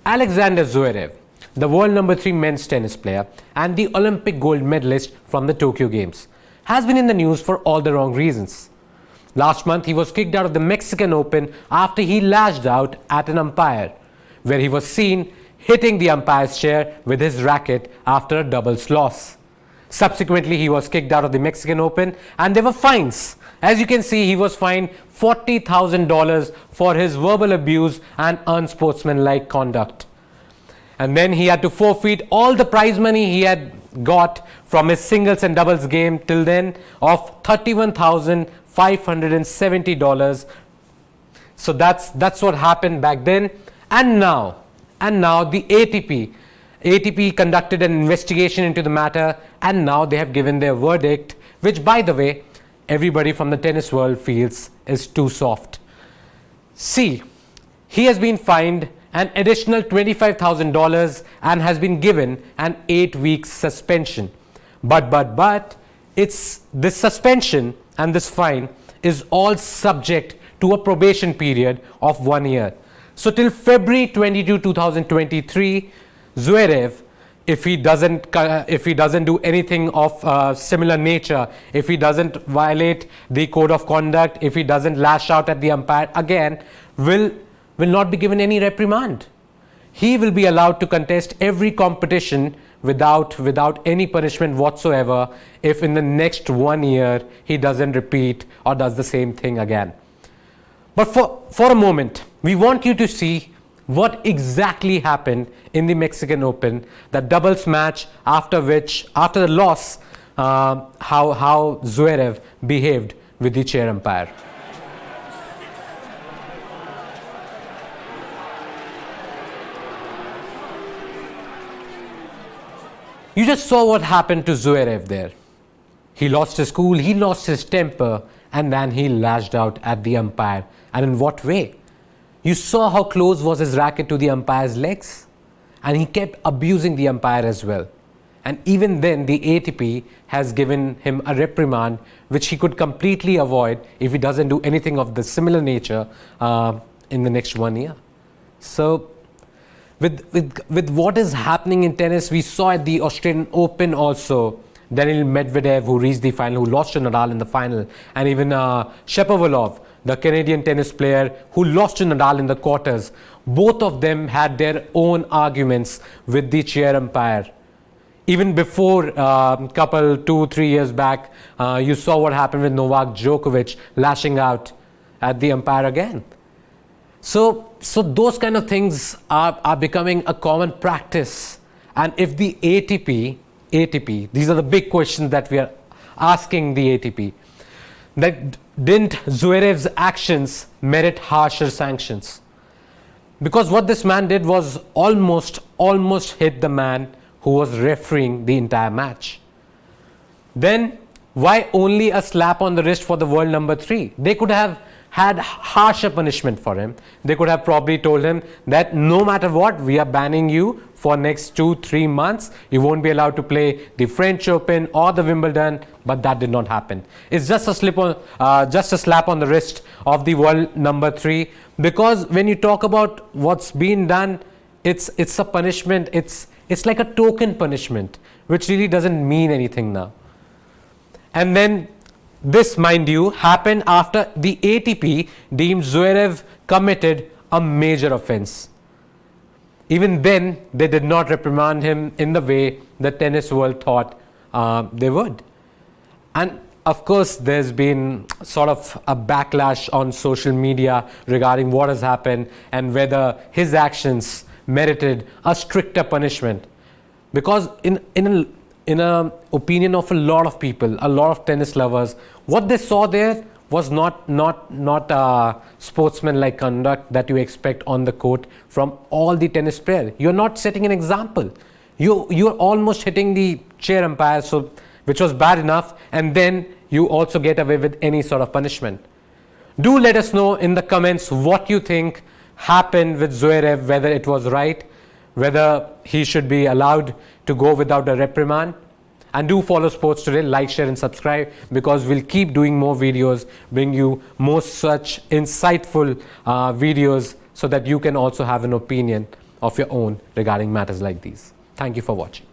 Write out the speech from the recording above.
Alexander Zverev, the world number 3 men's tennis player and the Olympic gold medalist from the Tokyo Games, has been in the news for all the wrong reasons. Last month, he was kicked out of the Mexican Open after he lashed out at an umpire, where he was seen hitting the umpire's chair with his racket after a doubles loss. Subsequently, he was kicked out of the Mexican Open and there were fines. As you can see, he was fined $40,000 for his verbal abuse and unsportsmanlike conduct. And then he had to forfeit all the prize money he had got from his singles and doubles game till then of $31,570. So that's what happened back then. And now the ATP conducted an investigation into the matter, and now they have given their verdict, which, by the way, everybody from the tennis world feels is too soft. See, he has been fined an additional $25,000 and has been given an 8-week suspension. But it's this suspension and this fine is all subject to a probation period of 1 year. So till February 22, 2023, Zverev, if he doesn't do anything of similar nature, if he doesn't violate the code of conduct, if he doesn't lash out at the umpire again, will not be given any reprimand. He will be allowed to contest every competition without any punishment whatsoever if in the next 1 year he doesn't repeat or does the same thing again. But for a moment, we want you to see what exactly happened in the Mexican Open, the doubles match, after the loss, how Zverev behaved with the chair umpire. You just saw what happened to Zverev there. He lost his cool, he lost his temper, and then he lashed out at the umpire. And in what way? You saw how close was his racket to the umpire's legs, and he kept abusing the umpire as well. And even then, the ATP has given him a reprimand which he could completely avoid if he doesn't do anything of the similar nature in the next 1 year. So with what is happening in tennis, we saw at the Australian Open also, Daniil Medvedev, who reached the final, who lost to Nadal in the final, and even Shapovalov, the Canadian tennis player who lost to Nadal in the quarters. Both of them had their own arguments with the chair umpire. Even before couple 2-3 years back, you saw what happened with Novak Djokovic lashing out at the umpire again. So those kind of things are becoming a common practice. And if the ATP, these are the big questions that we are asking the ATP, that didn't Zverev's actions merit harsher sanctions? Because what this man did was almost hit the man who was refereeing the entire match. Then why only a slap on the wrist for the world number 3? They could have had harsher punishment for him. They could have probably told him that no matter what, we are banning you for next 2-3 months. You won't be allowed to play the French Open or the Wimbledon, but that did not happen. It's just a slap on the wrist of the world number 3, because when you talk about what's been done, it's a punishment. It's like a token punishment, which really doesn't mean anything now. And then this, mind you, happened after the ATP deemed Zverev committed a major offense. Even then, they did not reprimand him in the way the tennis world thought they would. And of course, there's been sort of a backlash on social media regarding what has happened and whether his actions merited a stricter punishment. Because in an opinion of a lot of people, a lot of tennis lovers, what they saw there was not sportsmanlike conduct that you expect on the court from all the tennis players. You're not setting an example. You're almost hitting the chair umpire, which was bad enough, and then you also get away with any sort of punishment. Do let us know in the comments what you think happened with Zverev, whether it was right, whether he should be allowed to go without a reprimand. And do follow Sports Today, like, share and subscribe, because we'll keep doing more videos, bring you more such insightful videos so that you can also have an opinion of your own regarding matters like these. Thank you for watching.